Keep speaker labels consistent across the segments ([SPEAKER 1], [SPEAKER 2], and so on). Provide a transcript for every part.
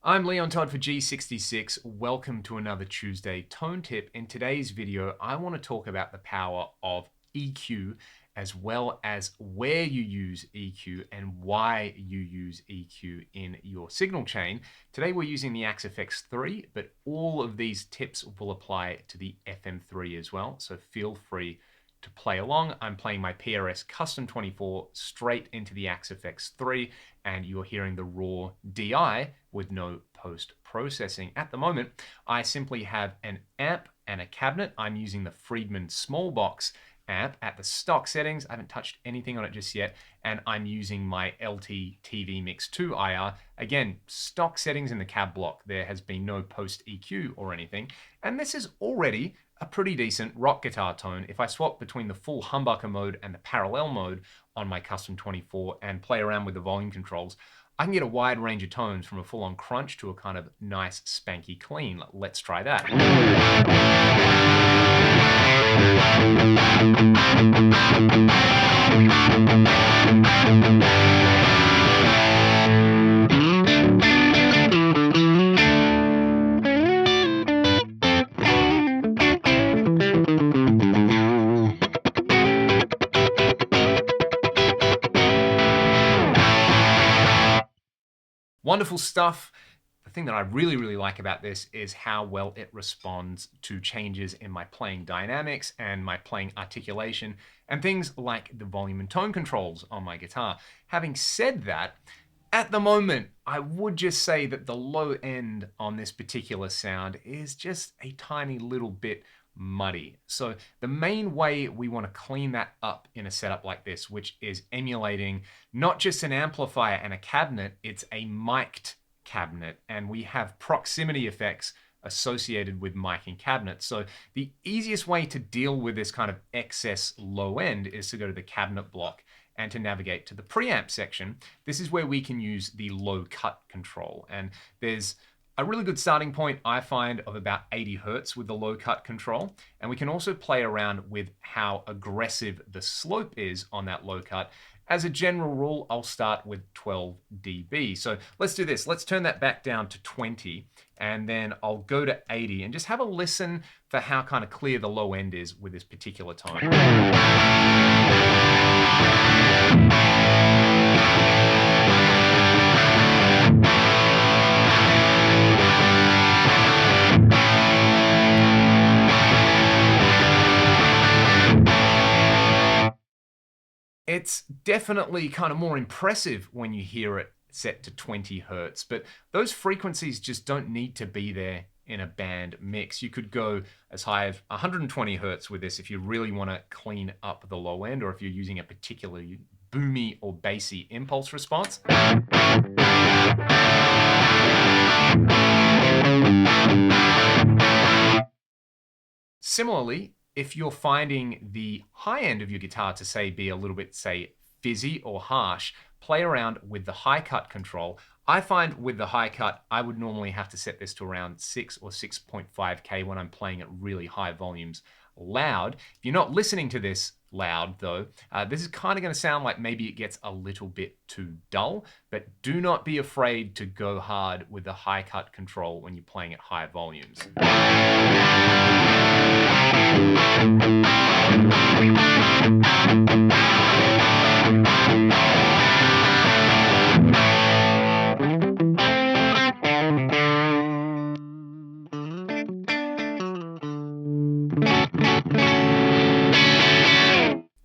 [SPEAKER 1] I'm Leon Todd for G66. Welcome to another Tuesday Tone Tip. In today's video, I want to talk about the power of EQ as well as where you use EQ and why you use EQ in your signal chain. Today we're using the Axe-Fx III, but all of these tips will apply to the FM3 as well, so feel free to play along. I'm playing my PRS Custom 24 straight into the Axe-Fx III, and you're hearing the raw DI with no post-processing. At the moment, I simply have an amp and a cabinet. I'm using the Friedman small box amp at the stock settings. I haven't touched anything on it just yet, and I'm using my LT TV Mix 2 IR. Again, stock settings in the cab block. There has been no post EQ or anything, and this is already a pretty decent rock guitar tone. If I swap between the full humbucker mode and the parallel mode on my Custom 24 and play around with the volume controls, I can get a wide range of tones from a full-on crunch to a kind of nice spanky clean. Let's try that. Wonderful stuff. The thing that I really like about this is how well it responds to changes in my playing dynamics and my playing articulation and things like the volume and tone controls on my guitar. Having said that, at the moment, I would just say that the low end on this particular sound is just a tiny little bit muddy. So the main way we want to clean that up in a setup like this, which is emulating not just an amplifier and a cabinet, it's a mic'd cabinet, and we have proximity effects associated with miking cabinets. So the easiest way to deal with this kind of excess low end is to go to the cabinet block and to navigate to the preamp section. This is where we can use the low cut control, and there's a really good starting point, I find, of about 80 Hertz with the low cut control. And we can also play around with how aggressive the slope is on that low cut. As a general rule, I'll start with 12 dB. So let's do this. Let's turn that back down to 20, and then I'll go to 80 and just have a listen for how kind of clear the low end is with this particular tone. It's definitely kind of more impressive when you hear it set to 20 Hertz, but those frequencies just don't need to be there in a band mix. You could go as high as 120 Hertz with this if you really want to clean up the low end, or if you're using a particularly boomy or bassy impulse response. Similarly, if you're finding the high end of your guitar to, say, be a little bit, say, fizzy or harsh, play around with the high cut control. I find with the high cut, I would normally have to set this to around 6 or 6.5K when I'm playing at really high volumes loud. If you're not listening to this loud though, this is kind of going to sound like maybe it gets a little bit too dull, but do not be afraid to go hard with the high cut control when you're playing at high volumes.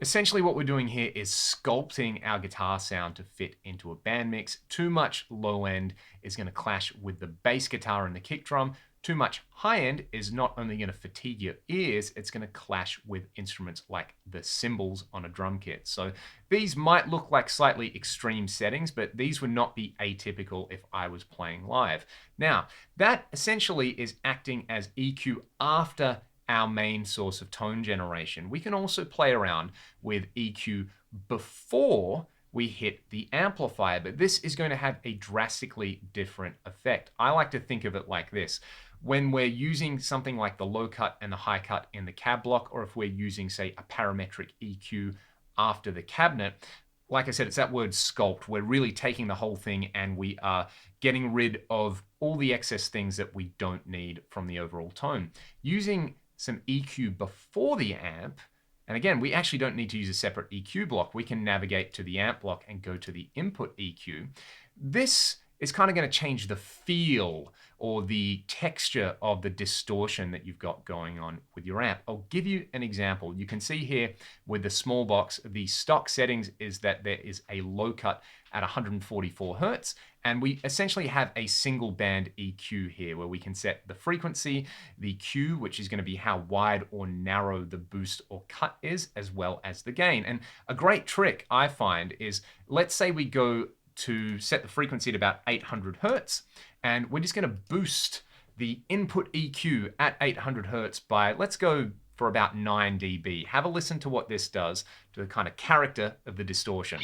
[SPEAKER 1] Essentially what we're doing here is sculpting our guitar sound to fit into a band mix. Too much low end is going to clash with the bass guitar and the kick drum. Too much high end is not only going to fatigue your ears, it's going to clash with instruments like the cymbals on a drum kit. So these might look like slightly extreme settings, but these would not be atypical if I was playing live. Now, that essentially is acting as EQ after our main source of tone generation. We can also play around with EQ before we hit the amplifier, but this is going to have a drastically different effect. I like to think of it like this. When we're using something like the low cut and the high cut in the cab block, or if we're using, say, a parametric EQ after the cabinet, like I said, it's that word sculpt. We're really taking the whole thing and we are getting rid of all the excess things that we don't need from the overall tone. Using some EQ before the amp, and again, we actually don't need to use a separate EQ block. We can navigate to the amp block and go to the input EQ. This is kind of going to change the feel or the texture of the distortion that you've got going on with your amp. I'll give you an example. You can see here with the small box, the stock settings is that there is a low cut at 144 Hertz, and we essentially have a single band EQ here where we can set the frequency, the Q, which is going to be how wide or narrow the boost or cut is, as well as the gain. And a great trick I find is, let's say we go to set the frequency at about 800 Hertz, and we're just going to boost the input EQ at 800 Hertz by, let's go for about 9 dB. Have a listen to what this does to the kind of character of the distortion.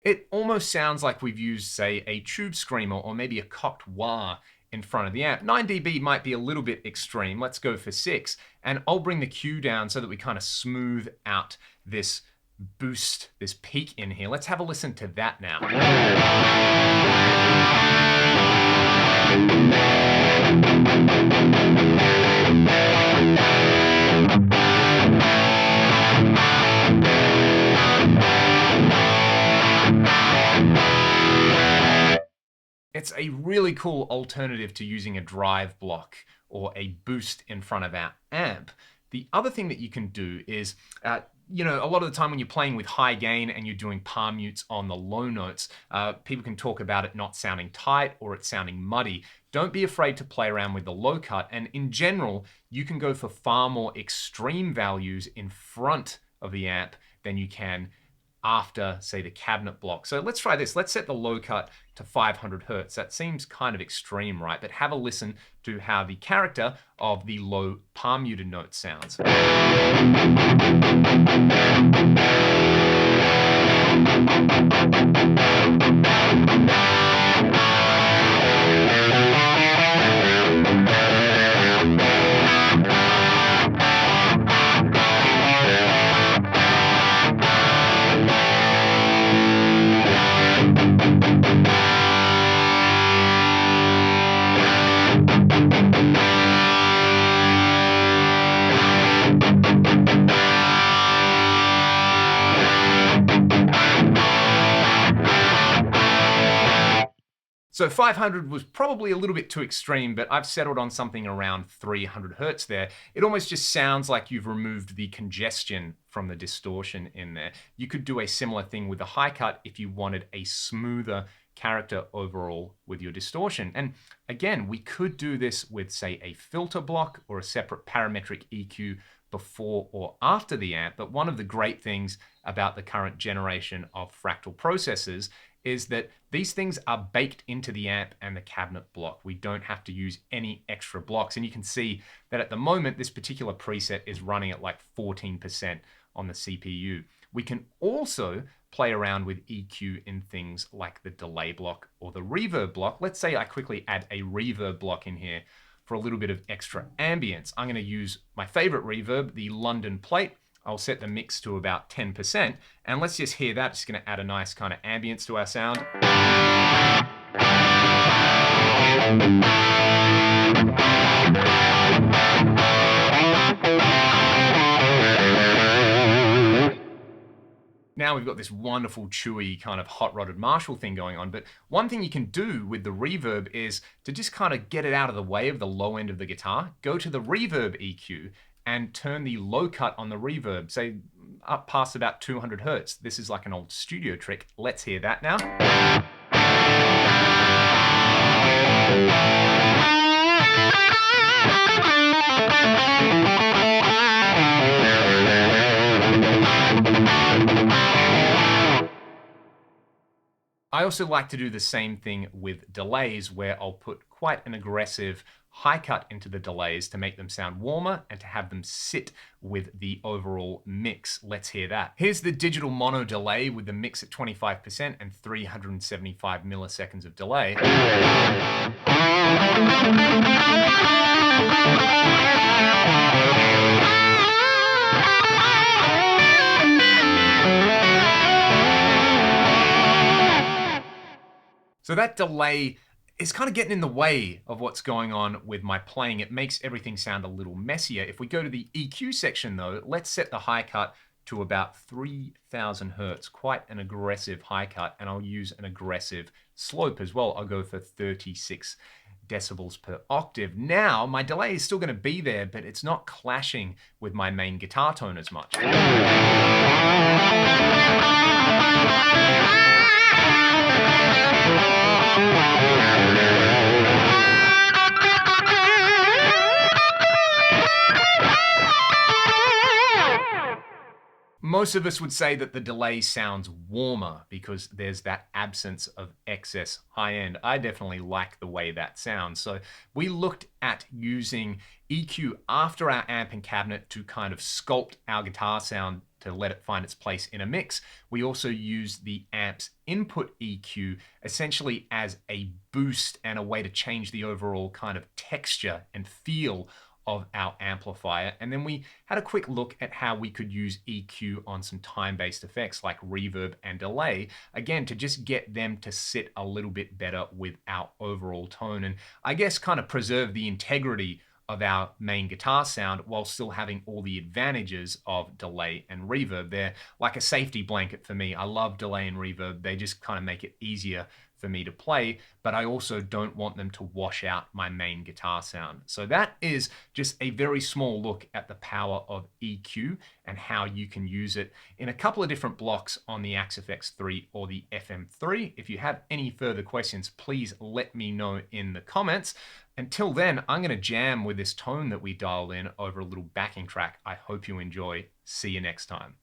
[SPEAKER 1] It almost sounds like we've used, say, a tube screamer or maybe a cocked wah in front of the amp. 9 dB might be a little bit extreme. Let's go for 6. And I'll bring the Q down so that we kind of smooth out this boost, this peak in here. Let's have a listen to that now. It's a really cool alternative to using a drive block or a boost in front of our amp. The other thing that you can do is, you know, a lot of the time when you're playing with high gain and you're doing palm mutes on the low notes, people can talk about it not sounding tight or it sounding muddy. Don't be afraid to play around with the low cut. And in general, you can go for far more extreme values in front of the amp than you can after, say, the cabinet block. So let's try this. Let's set the low cut to 500 Hertz. That seems kind of extreme, right? But have a listen to how the character of the low palm muted note sounds. So 500 was probably a little bit too extreme, but I've settled on something around 300 Hertz there. It almost just sounds like you've removed the congestion from the distortion in there. You could do a similar thing with the high cut if you wanted a smoother character overall with your distortion. And again, we could do this with, say, a filter block or a separate parametric EQ before or after the amp. But one of the great things about the current generation of Fractal processors is that these things are baked into the amp and the cabinet block. We don't have to use any extra blocks. And you can see that at the moment, this particular preset is running at like 14% on the CPU. We can also play around with EQ in things like the delay block or the reverb block. Let's say I quickly add a reverb block in here for a little bit of extra ambience. I'm going to use my favorite reverb, the London plate. I'll set the mix to about 10%, and let's just hear that. It's going to add a nice kind of ambience to our sound. Now we've got this wonderful, chewy, kind of hot-rodded Marshall thing going on. But one thing you can do with the reverb is to just kind of get it out of the way of the low end of the guitar, go to the reverb EQ, and turn the low cut on the reverb, say up past about 200 Hertz. This is like an old studio trick. Let's hear that now. I also like to do the same thing with delays, where I'll put quite an aggressive high cut into the delays to make them sound warmer and to have them sit with the overall mix. Let's hear that. Here's the digital mono delay with the mix at 25% and 375 milliseconds of delay. So that delay is kind of getting in the way of what's going on with my playing. It makes everything sound a little messier. If we go to the EQ section though, let's set the high cut to about 3000 Hertz, quite an aggressive high cut, and I'll use an aggressive slope as well. I'll go for 36 decibels per octave. Now, my delay is still going to be there, but it's not clashing with my main guitar tone as much. Most of us would say that the delay sounds warmer because there's that absence of excess high end. I definitely like the way that sounds. So we looked at using EQ after our amp and cabinet to kind of sculpt our guitar sound to let it find its place in a mix. We also used the amp's input EQ essentially as a boost and a way to change the overall kind of texture and feel of our amplifier. And then we had a quick look at how we could use EQ on some time-based effects like reverb and delay, again, to just get them to sit a little bit better with our overall tone. And I guess kind of preserve the integrity of our main guitar sound while still having all the advantages of delay and reverb. They're like a safety blanket for me. I love delay and reverb. They just kind of make it easier for me to play, but I also don't want them to wash out my main guitar sound. So that is just a very small look at the power of EQ and how you can use it in a couple of different blocks on the Axe-Fx III or the FM3. If you have any further questions, please let me know in the comments. Until then, I'm going to jam with this tone that we dialed in over a little backing track. I hope you enjoy. See you next time.